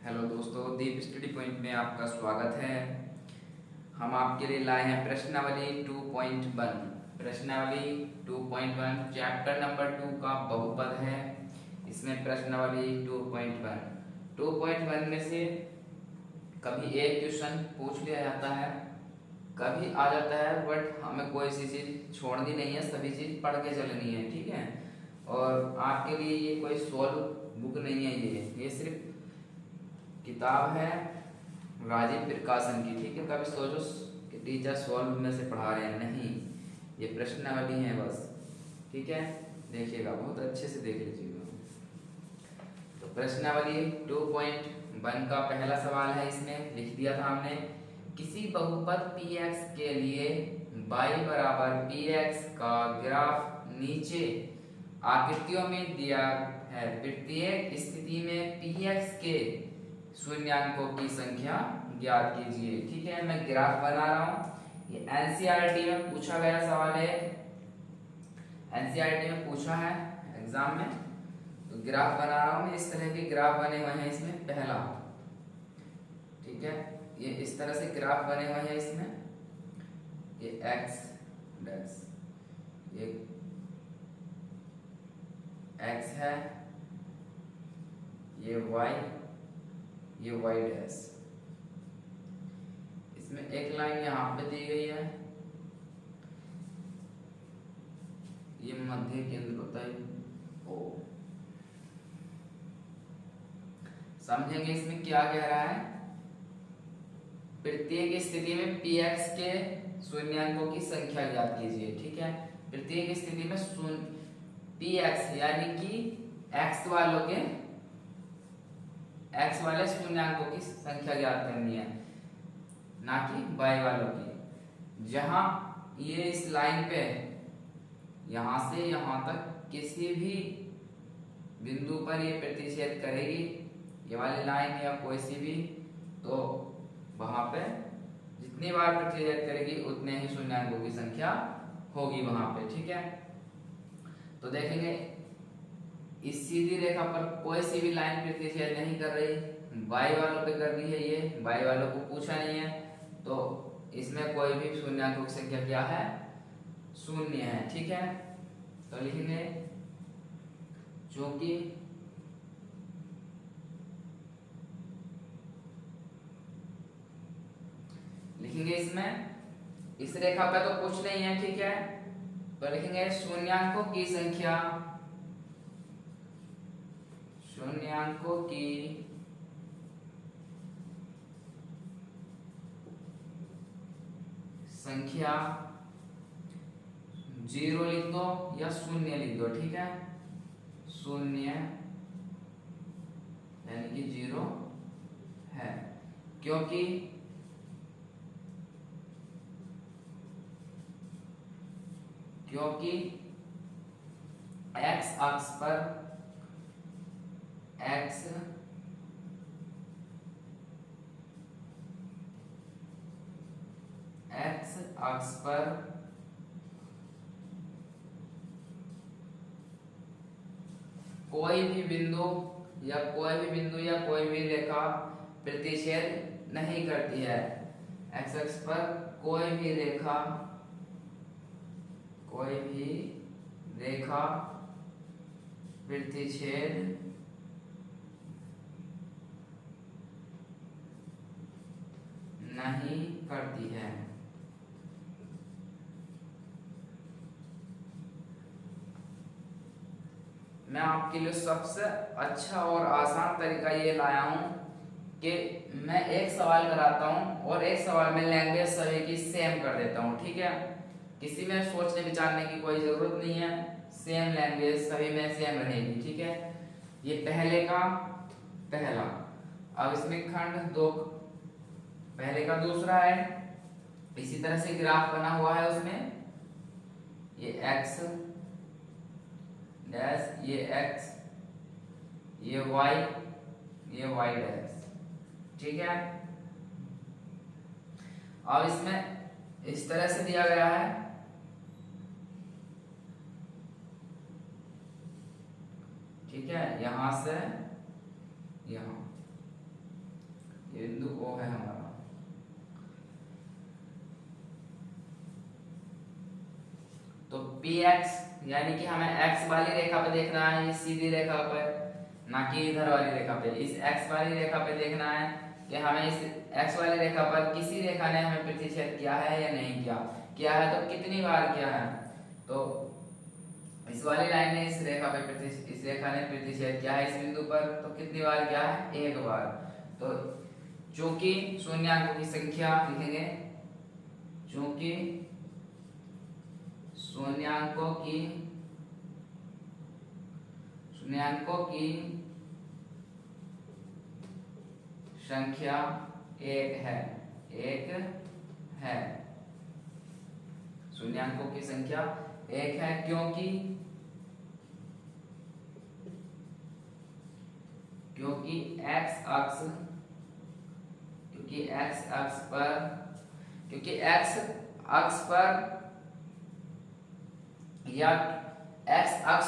Hello दोस्तों, दीप study point में आपका स्वागत है। हम आपके लिए लाए हैं प्रश्नावली 2.1। प्रश्नावली 2.1 चैप्टर नंबर 2 का बहुपद है। इसमें प्रश्नावली 2.1 2.1 में से कभी एक क्वेश्चन पूछ लिया जाता है, कभी आ जाता है, बट हमें कोई सी चीज़ छोड़नी नहीं है, सभी चीज़ पढ़ के चलनी है, ठीक है। और आपके लिए ये कोई सॉल्व बुक नहीं है, ये सिर्फ किताब है राजीव प्रकाशन की, ठीक है। कभी सोचो कि टीचर सॉल्व में से पढ़ा रहे हैं, नहीं, ये प्रश्नावली है बस, ठीक है। देखिएगा, बहुत अच्छे से देख लीजिएगा। तो प्रश्नावली 2.1 का पहला सवाल है, इसमें लिख दिया था हमने, किसी बहुपद px के लिए y बराबर px का ग्राफ नीचे आकृतियों में दिया है। प्रत्येक स्थिति में px के शून्याङ्कों की संख्या ज्ञात कीजिए, ठीक है। मैं ग्राफ बना रहा हूँ, ये एनसीईआरटी में पूछा गया सवाल है, एनसीईआरटी में पूछा है एग्जाम में। तो ग्राफ बना रहा हूँ मैं, इस तरह के ग्राफ बने हुए हैं इसमें, पहला, ठीक है। ये इस तरह से ग्राफ बने हुए हैं इसमें, ये एक्स डैश, ये एक्स है, ये वाई, ये वाई डैश। इसमें एक लाइन यहाँ पे दी गई है, ये मध्य केंद्र होता है ओ। समझेंगे इसमें क्या कह रहा है। प्रत्येक स्थिति में px के शून्याङ्कों की संख्या ज्ञात कीजिए, ठीक है। प्रत्येक स्थिति में px यानी कि x वाले शून्याङ्कों की संख्या ज्ञात करनी है, ना कि y वालों की। जहां ये इस लाइन पे यहां से यहां तक किसी भी बिंदु पर ये प्रतिच्छेद करेगी, ये वाली लाइन या कोई सी भी, तो वहां पे जितनी बार प्रतिच्छेद करेगी उतने ही शून्याङ्कों की संख्या होगी वहां पे, ठीक है। तो देखेंगे इस सीधी रेखा पर कोई सी भी लाइन प्रतिच्छेद नहीं कर रही, y वालों पे कर रही है, ये y वालों को पूछा नहीं है, तो इसमें कोई भी शून्याङ्कों की संख्या क्या है, शून्य है, ठीक है। तो लिखेंगे चूंकि लिखेंगे इसमें, इस रेखा पे तो कुछ नहीं है, ठीक है। तो लिखेंगे शून्याङ्कों की संख्या, शून्याङ्कों की संख्या 0 लिख दो या शून्य लिख दो, ठीक है। शून्य यानी कि 0 है, क्योंकि x अक्ष पर x अक्ष पर कोई भी बिंदु या कोई भी रेखा प्रतिच्छेद नहीं करती है। x अक्ष पर कोई भी रेखा प्रतिच्छेद नहीं करती है। मैं आपके लिए सबसे अच्छा और आसान तरीका ये लाया हूं कि मैं एक सवाल कराता हूं और एक सवाल में लैंग्वेज सभी की सेम कर देता हूं, ठीक है। किसी में सोचने विचारने की कोई जरूरत नहीं है, सेम लैंग्वेज सभी में सेम रहेगी, ठीक है। ये पहले का पहला, अब इसमें खंड दो, पहले का दूसरा है, इसी तरह से ग्राफ बना हुआ है उसमें, ये x डैश, ये x, ये y, ये y डैश, ठीक है। अब इसमें इस तरह से दिया गया है, ठीक है, यहां से यहां, ये बिंदु O है हमारा। तो px यानी कि हमें x वाली रेखा पे देखना है, इस सीधी रेखा पर, ना कि इधर वाली रेखा पे। इस x वाली रेखा पे देखना है कि हमें इस x वाली रेखा पर किसी रेखा ने हमें प्रतिच्छेद किया है या नहीं किया। किया है तो कितनी बार किया है। तो इस वाली लाइन ने इस रेखा ने प्रतिच्छेद किया है इस बिंदु पर, तो कितनी बार किया है, एक बार। तो चूंकि शून्याङ्कों की संख्या लिखेंगे, चूंकि शून्याङ्कों की संख्या एक है, शून्याङ्कों की संख्या एक है, क्योंकि x अक्ष पर या x अक्ष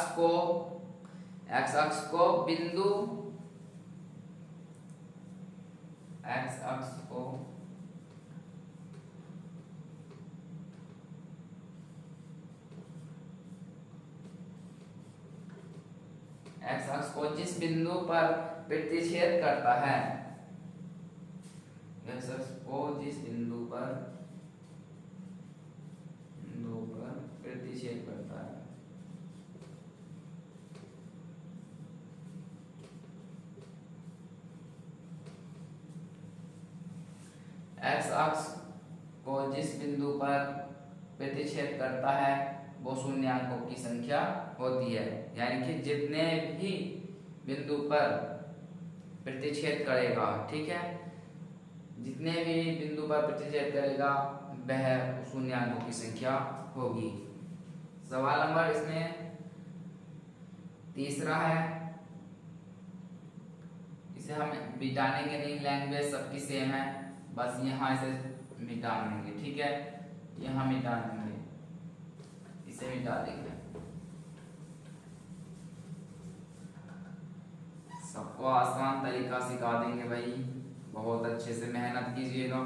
को बिंदु x अक्ष को जिस बिंदु पर प्रतिच्छेद करता है, x अक्ष को जिस बिंदु पर प्रतिच्छेद करता है, x अक्ष को जिस बिंदु पर प्रतिच्छेद करता है वो शून्याङ्कों की संख्या होती है। यानी कि जितने भी बिंदु पर प्रतिच्छेद करेगा, ठीक है, जितने भी बिंदु पर प्रतिच्छेद करेगा वह शून्याङ्कों की संख्या होगी। सवाल नंबर इसमें तीसरा है, इसे हम मिटाने नहीं, लैंग्वेज सबकी सेम है, बस यहाँ से मिटा देंगे, ठीक है, यहाँ मिटा देंगे, इसे मिटा देंगे। सबको आसान तरीका सिखा देंगे भाई, बहुत अच्छे से मेहनत कीजिएगा।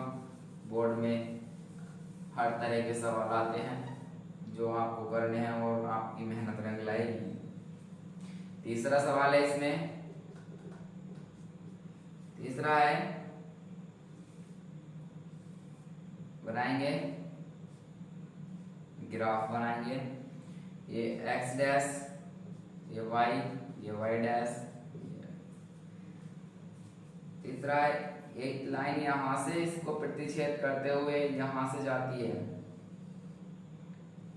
बोर्ड में हर तरह के सवाल आते हैं जो आपको करने हैं और आपकी मेहनत रंग लाएगी। तीसरा सवाल है इसमें, तीसरा है, बनाएंगे ग्राफ बनाएंगे, ये x डैश, ये y डैश। तीसरा है, एक लाइन यहां से इसको प्रतिच्छेद करते हुए यहां से जाती है,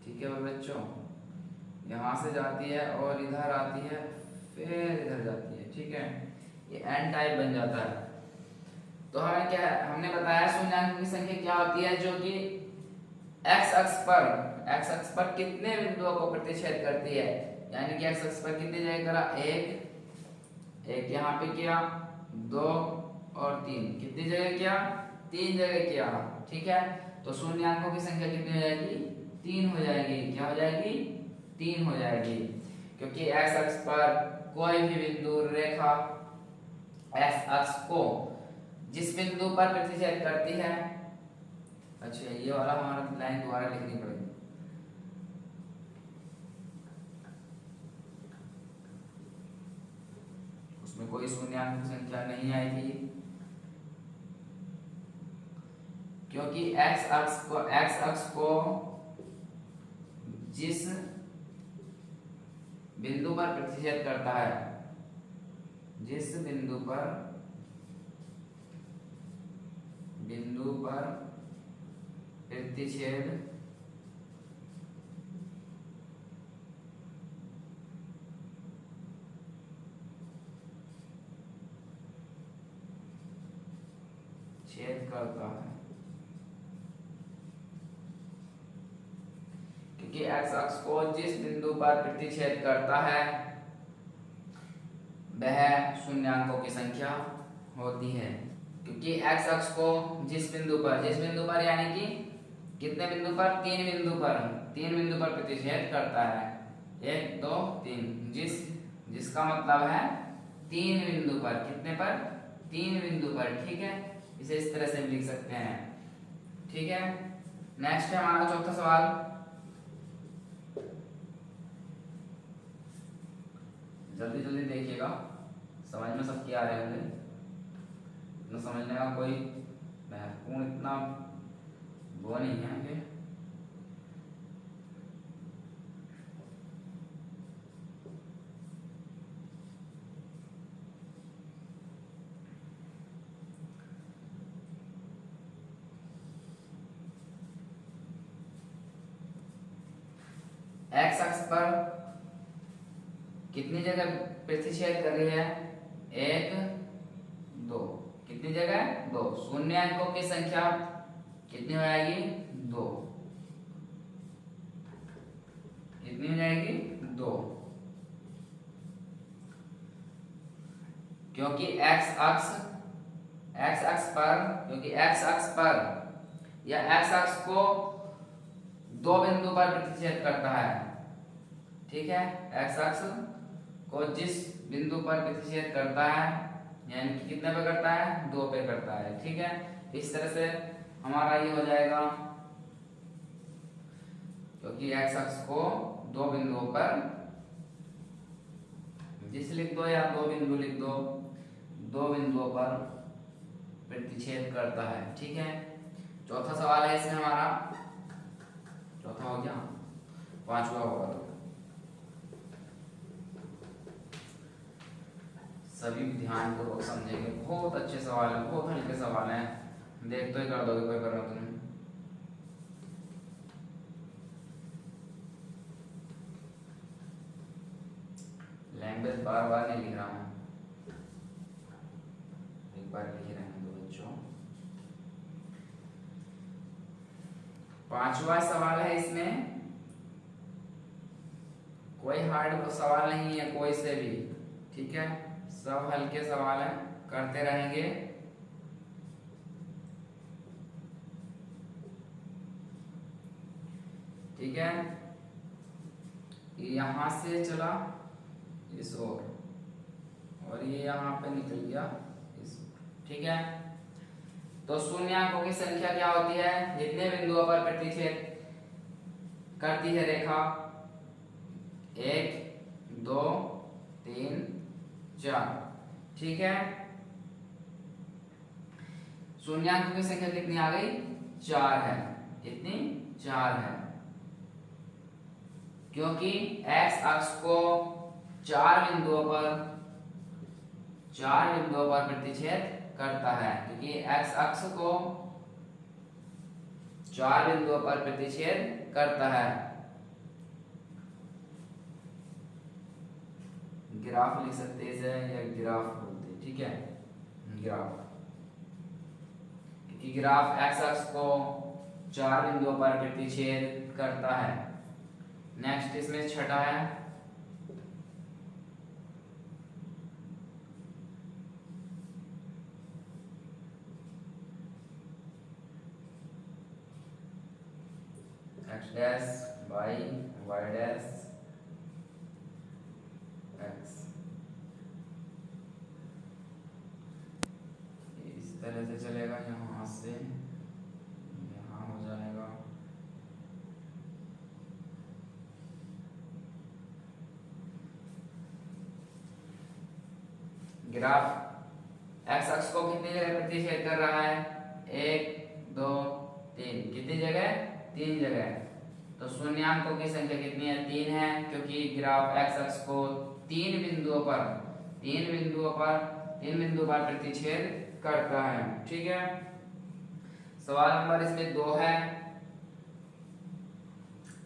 ठीक है बच्चों, यहां से जाती है और इधर आती है, फिर इधर जाती है, ठीक है, ये एन टाइप बन जाता है। तो हमें क्या है, हमने बताया शून्याङ्कों की संख्या क्या होती है, जो कि x अक्ष पर कितने बिंदुओं को प्रतिच्छेद करती है। यानी कि x अक्ष पर कितनी जगह करा, एक यहाँ पे किया, 2 और 3, कितनी जगह किया, 3 जगह किया, ठीक है। तो शून्याङ्कों की संख्या कितनी हो जाएगी, 3 हो जाएगी। क्या हो जाएगी, 3 हो जाएगी, क्योंकि x अक्ष पर कोई भी बिंदु रेखा x अक्ष को जिस बिंदु पर प्रतिच्छेद करती है। अच्छा, ये वाला हमारा लाइन दोबारा लिखनी पड़ेगी, उसमें कोई शून्याङ्क संख्या नहीं आएगी, क्योंकि x अक्ष को जिस बिंदु पर प्रतिच्छेद करता है, जिस बिंदु पर प्रतिच्छेद करता है, क्योंकि x अक्ष को जिस बिंदु पर प्रतिच्छेद करता है वह शून्याङ्कों की संख्या होती है। क्योंकि x अक्ष को जिस बिंदु पर यानी कि कितने बिंदु पर, 3 बिंदु पर प्रतिच्छेद करता है, 1 2 3, जिसका मतलब है 3 बिंदु पर, कितने पर, 3 बिंदु पर, ठीक है। इसे इस तरह से भी लिख सकते हैं। ठीक है, नेक्स्ट है हमारा चौथा सवाल। जल्दी जल्दी देखिएगा, समझ में सबकी आ रहे होंगे, इतना समझने का कोई महत्वपूर्ण इतना वो नहीं है कि एक्स अक्ष पर कितनी जगह प्रतिच्छेद कर रही है? 1 2। कितनी जगह? 2। शून्य अंकों की संख्या कितनी हो जाएगी? 2। कितनी हो जाएगी? 2। क्योंकि एक्स अक्ष पर या एक्स अक्ष को दो बिंदु पर प्रतिच्छेद करता है। ठीक है, एक्स अक्ष को जिस बिंदु पर प्रतिच्छेद करता है यानी कि कितने पे करता है? 2 पे करता है। ठीक है, इस तरह से हमारा ये हो जाएगा, क्योंकि एक्स अक्ष को दो बिंदुओं पर जिस लिख दो या दो बिंदु लिख दो, दो बिंदुओं पर प्रतिच्छेद करता है। ठीक है, चौथा सवाल है इसमें हमारा, चौथा हो गया, पांचवा होगा तो सभी ध्यान पूर्वक समझेंगे। बहुत अच्छे सवाल है, बहुत हल्के सवाल हैं, देख तो ही कर दोगे पेपर में तुम। लैंग्वेज बार बार नहीं लिख रहा हूँ, एक बार लिख रहे हैं दो बच्चों। पांचवा सवाल है, इसमें कोई हार्ड सवाल नहीं है कोई से भी। ठीक है, सब हल्के सवाल हैं, करते रहेंगे। ठीक है, यहां से चला इस और ये यहाँ पे निकल गया इस। ठीक है, तो शून्याकों की संख्या क्या होती है? जितने बिंदुओं पर प्रतिच्छेद करती है रेखा, 1 2 3 4। ठीक है, शून्याकों की संख्या कितनी आ गई? 4 है। कितनी? 4 है, क्योंकि एक्स अक्ष को चार बिंदुओं पर प्रतिच्छेद करता है, क्योंकि एक्स अक्ष को 4 बिंदुओं पर प्रतिच्छेद करता है। ग्राफ लिख सकते हैं इसे, या ग्राफ बोलते हैं। ठीक है, ग्राफ, क्योंकि ग्राफ एक्स अक्ष को 4 बिंदुओं पर प्रतिच्छेद करता है। नेक्स्ट इसमें छठा है, x dash y dash x। इस तरह से चलेगा, यहाँ से यहाँ हो जाएगा। ग्राफ एक्स अक्ष को कितनी जगह प्रतिच्छेद कर रहा है? 1 2 3। कितनी जगह? 3 जगह। तो शून्याकों की संख्या कितनी है? 3 है, क्योंकि ग्राफ एक्स अक्ष को 3 बिंदुओं पर प्रतिच्छेद करता है। ठीक है, सवाल नंबर इसमें 2 है।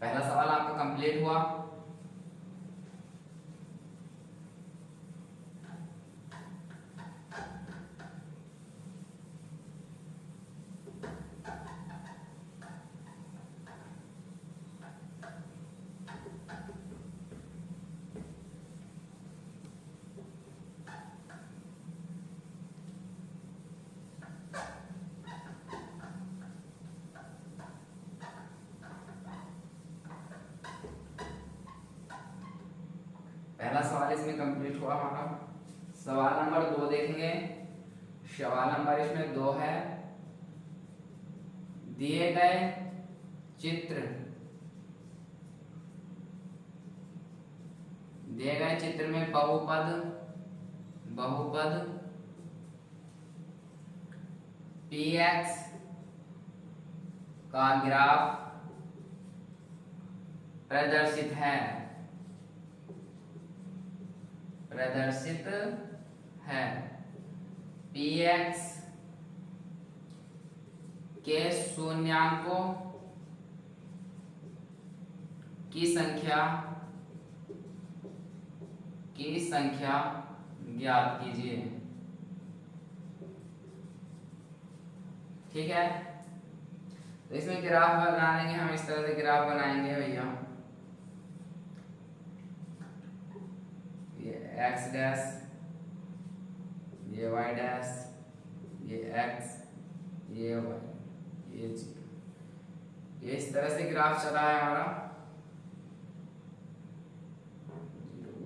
पहला सवाल आपका कंप्लीट हुआ। पहला सवाल इसमें कंप्लीट हुआ हमारा। सवाल नंबर 2 देखेंगे। सवाल नंबर इसमें 2 है, दिए गए चित्र में बहुपद px का ग्राफ प्रदर्शित है px के शून्याङ्कों की संख्या ज्ञात कीजिए। ठीक है, तो इसमें ग्राफ बनाने के हम इस तरह से ग्राफ बनाएंगे भैया। ये x डैश, ये y डैश, ये x, ये y, ये 0। ये इस तरह से ग्राफ चला है हमारा।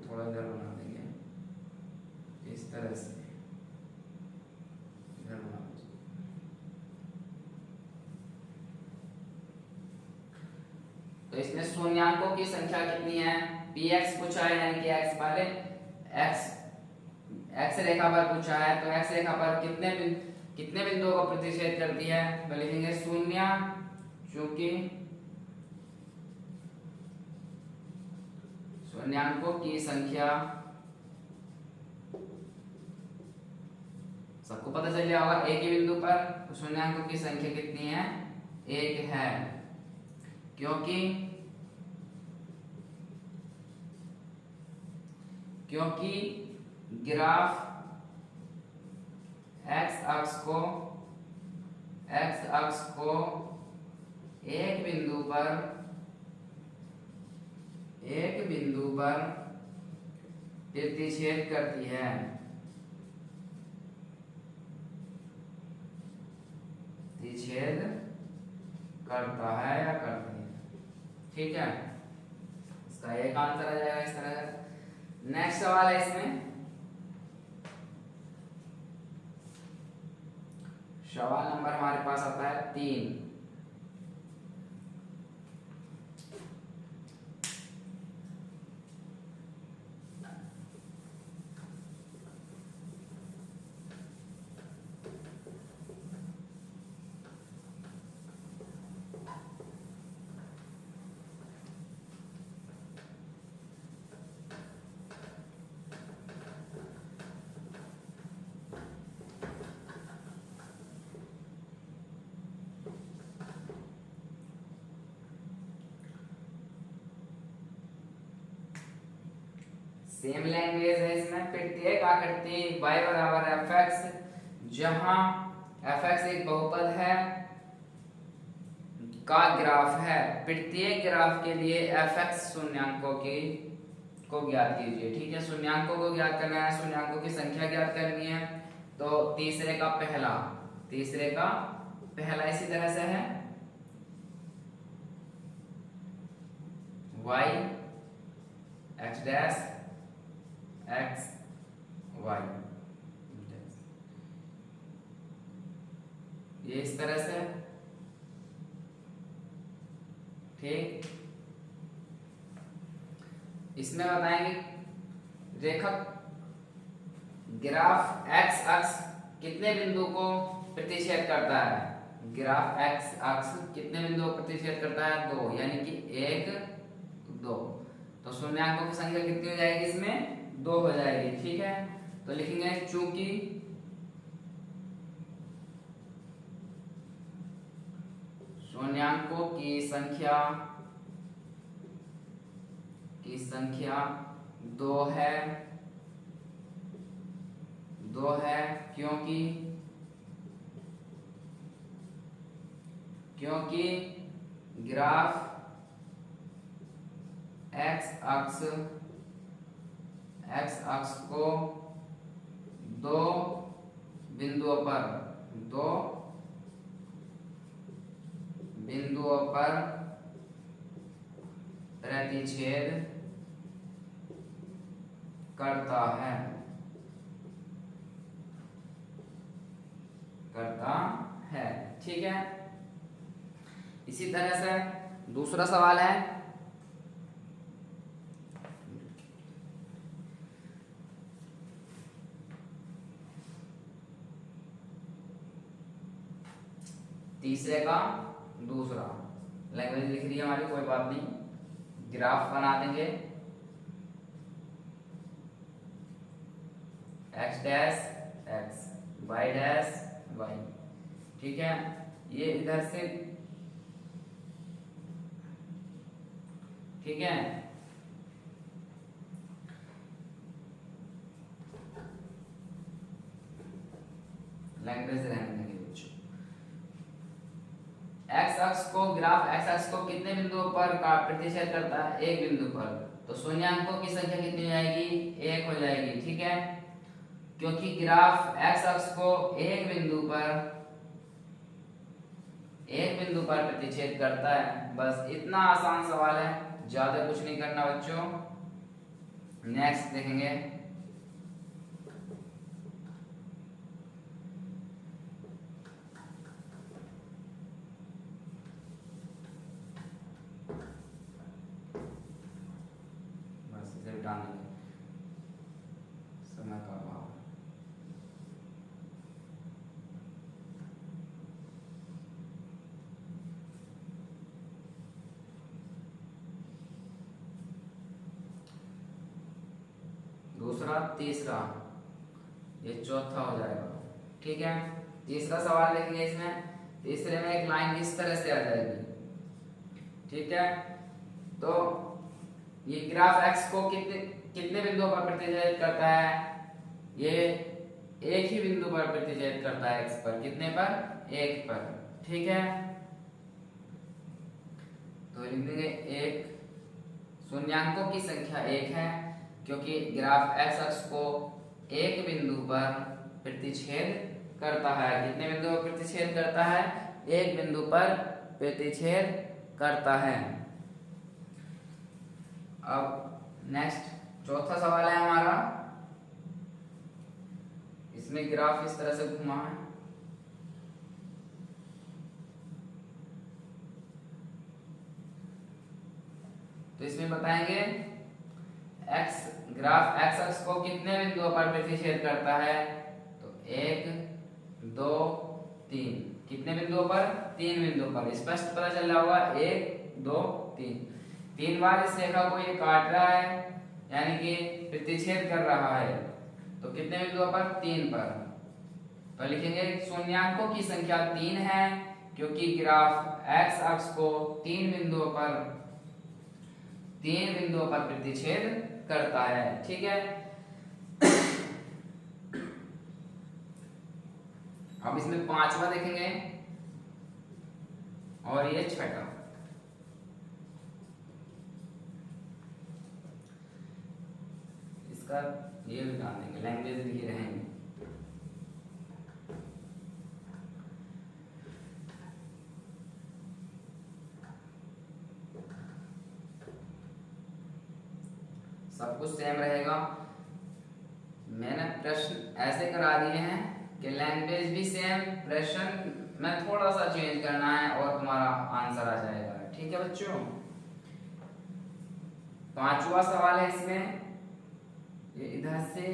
थोड़ा इधर बना देंगे इस तरह से, इधर बना दीजिए। तो इसमें शून्याङ्कों की संख्या कितनी है? px पूछा है, यानी कि x वाले x रेखा पर पूछा है, तो x रेखा पर कितने बिंदुओं को प्रतिच्छेद करती है? तो लिखेंगे 0, चूंकि शून्याङ्कों की संख्या, सबको पता चल गया होगा एक ही बिंदु पर, तो शून्याङ्कों की संख्या कितनी है? 1 है, क्योंकि ग्राफ x अक्ष को एक बिंदु पर प्रतिच्छेद करती है। प्रतिच्छेद करता है या करती है। ठीक है, इसका एक आंसर आ जाएगा इस तरह का। नेक्स्ट सवाल है इसमें, सवाल नंबर हमारे पास आता है 3। सेम लैंग्वेज है इसमें। प्रत्येक आकृति y बराबर fx, जहां fx एक बहुपद है का ग्राफ है। प्रत्येक ग्राफ के लिए fx शून्याङ्कों को ज्ञात कीजिए। ठीक है, शून्याङ्कों को ज्ञात करना है, शून्याङ्कों की संख्या ज्ञात करनी है। तो तीसरे का पहला इसी तरह से है y x dash x y, ये इस तरह से। ठीक, इसमें बताएंगे रेखक ग्राफ x अक्ष कितने बिंदु को प्रतिच्छेद करता है? ग्राफ x अक्ष कितने बिंदुओं को प्रतिच्छेद करता है? 2, यानी कि 1 2। तो शून्याङ्कों की संख्या कितनी हो जाएगी? इसमें 2 हो जाएगी। ठीक है, तो लिखेंगे चूंकि शून्याङ्कों की संख्या 2 है, क्योंकि ग्राफ x अक्ष को 2 बिंदुओं पर प्रतिच्छेद करता है। करता है। ठीक है, इसी तरह से दूसरा सवाल है, तीसरे का दूसरा। लैंग्वेज लिख रही है हमारी, कोई बात नहीं, ग्राफ बना देंगे x dash x y dash y। ठीक है, ये इधर से, ठीक है, लैंग्वेज रहने देंगे बच्चों। एक्स अक्ष को, ग्राफ एक्स अक्ष को कितने बिंदुओं पर प्रतिच्छेद करता है? एक बिंदु पर। तो शून्याङ्कों की संख्या कितनी हो जाएगी? एक हो जाएगी। ठीक है, क्योंकि ग्राफ एक्स अक्ष को एक बिंदु पर प्रतिच्छेद करता है। बस इतना आसान सवाल है, ज्यादा कुछ नहीं करना बच्चों। नेक्स्ट देखेंगे, बस इसे हटा देंगे, समय का अभाव। दूसरा, तीसरा, ये चौथा हो जाएगा। ठीक है, तीसरा सवाल देखेंगे। इसमें तीसरे में एक लाइन इस तरह से आ जाएगी। ठीक है, तो ये ग्राफ एक्स को कितने कितने बिंदुओं पर प्रतिच्छेद करता है? ये एक ही बिंदु पर प्रतिच्छेद करता है, एक्स पर। कितने पर? एक पर। ठीक है, तो लिख देंगे एक। शून्याङ्कों की संख्या एक है, क्योंकि ग्राफ एक्स अक्ष को एक बिंदु पर प्रतिच्छेद करता है। कितने बिंदु पर प्रतिच्छेद करता है? एक बिंदु पर प्रतिच्छेद करता है। अब नेक्स्ट चौथा सवाल है हमारा। इसमें ग्राफ इस तरह से घुमा है। तो इसमें बताएंगे ग्राफ एक्स अक्ष को कितने बिंदुओं पर प्रतिच्छेद करता है? तो एक, दो, तीन। कितने बिंदुओं पर? तीन बिंदुओं पर। स्पष्ट पता चल रहा होगा, एक, दो, तीन। तीन बार इस रेखा को ये काट रहा है, यानी कि प्रतिच्छेद कर रहा है। तो कितने बिंदुओं पर? तीन पर। तो लिखेंगे शून्याङ्कों की संख्या तीन है, क्योंकि ग्राफ एक्स अक्ष को तीन बिंदुओं पर प्रतिच्छेद करता है। ठीक है, अब इसमें पांचवा देखेंगे और ये छठा। इसका ये भी डाल देंगे, लैंग्वेज लिखे रहेंगे। सब कुछ सेम रहेगा। मैंने प्रश्न ऐसे करा दिए हैं कि लैंग्वेज भी सेम, प्रश्न में थोड़ा सा चेंज करना है और तुम्हारा आंसर आ जाएगा। ठीक है बच्चों, पांचवा सवाल है। इसमें ये इधर से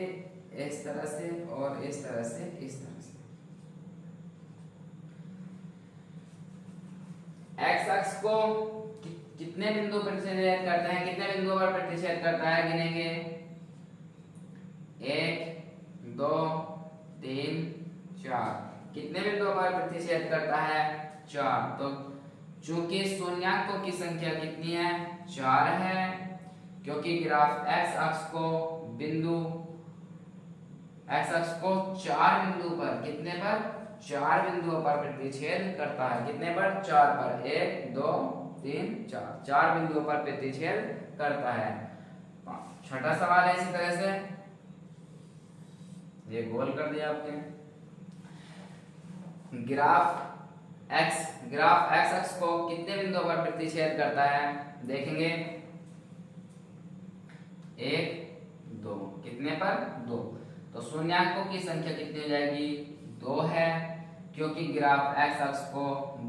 इस तरह से और इस तरह से इस तरह से। एक्स अक्ष को कितने बिंदु पर प्रतिच्छेद करते हैं? कितने बिंदुओं पर प्रतिच्छेद करता है? गिनेंगे, एक, दो, तीन, चार। कितने बिंदुओं पर प्रतिच्छेद करता है? चार। तो चूंकि शून्याङ्कों की संख्या कितनी है? चार है, क्योंकि ग्राफ एक्स अक्ष को चार बिंदु पर, कितने पर? चार बिंदुओं पर प्रतिच्छेद करता है। कितने पर? चार पर। एक, दो, तीन, चार। चार बिंदुओं पर प्रतिच्छेद करता है। छठा सवाल है इसी तरह से, ये गोल कर दिया आपने। ग्राफ एक्स अक्ष को कितने बिंदुओं पर प्रतिच्छेद करता है? देखेंगे, एक, दो। कितने पर? दो। तो शून्याङ्कों की संख्या कितनी हो जाएगी? दो है, क्योंकि ग्राफ एक्स अक्ष को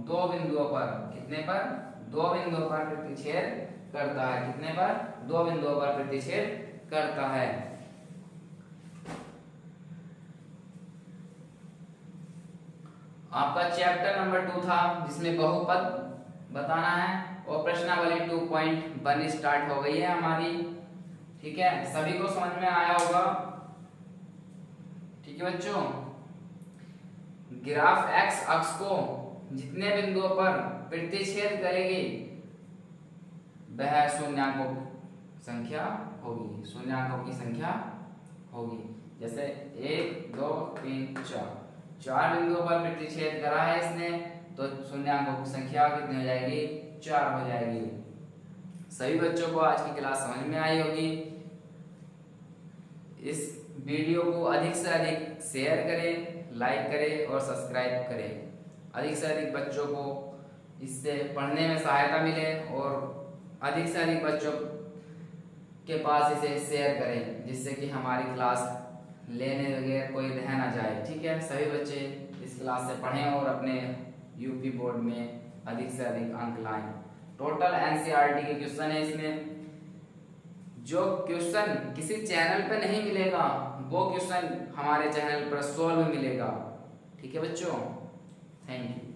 दो बिंदुओं पर, कितने पर, दो बिंदुओं पर प्रतिच्छेद करता है। कितने पर, दो बिंदुओं पर प्रतिच्छेद करता है। आपका चैप्टर नंबर 2 था जिसमें बहुपद बताना है, और प्रश्नावली 2.1 स्टार्ट हो गई है हमारी। ठीक है, सभी को समझ में आया होगा। ठीक है बच्चों, ग्राफ एक्स अक्ष को जितने बिंदुओं पर प्रतिच्छेद करेगी वह शून्याङ्कों की संख्या होगी, शून्याङ्कों की संख्या होगी। जैसे 1 2 3 4, चार बिंदुओं पर प्रतिच्छेद करा है इसने, तो शून्याङ्कों की संख्या कितनी हो जाएगी, 4 हो जाएगी। सभी बच्चों को आज की क्लास समझ में आई होगी। इस वीडियो को अधिक से अधिक शेयर करें, लाइक करें और सब्सक्राइब करें। अधिक से अधिक बच्चों को इससे पढ़ने में सहायता मिले और अधिक से अधिक बच्चों के पास इसे शेयर करें, जिससे कि हमारी क्लास लेने वगैरह कोई रह ना जाए। ठीक है, सभी बच्चे इस क्लास से पढ़ें और अपने यूपी बोर्ड में अधिक से अधिक अंक लाएं। टोटल एनसीईआरटी के क्वेश्चन है इसमें। जो क्वेश्चन किसी चैनल पे नहीं मिलेगा वो क्वेश्चन हमारे चैनल पर सॉल्व मिलेगा। ठीक है बच्चों, थैंक यू।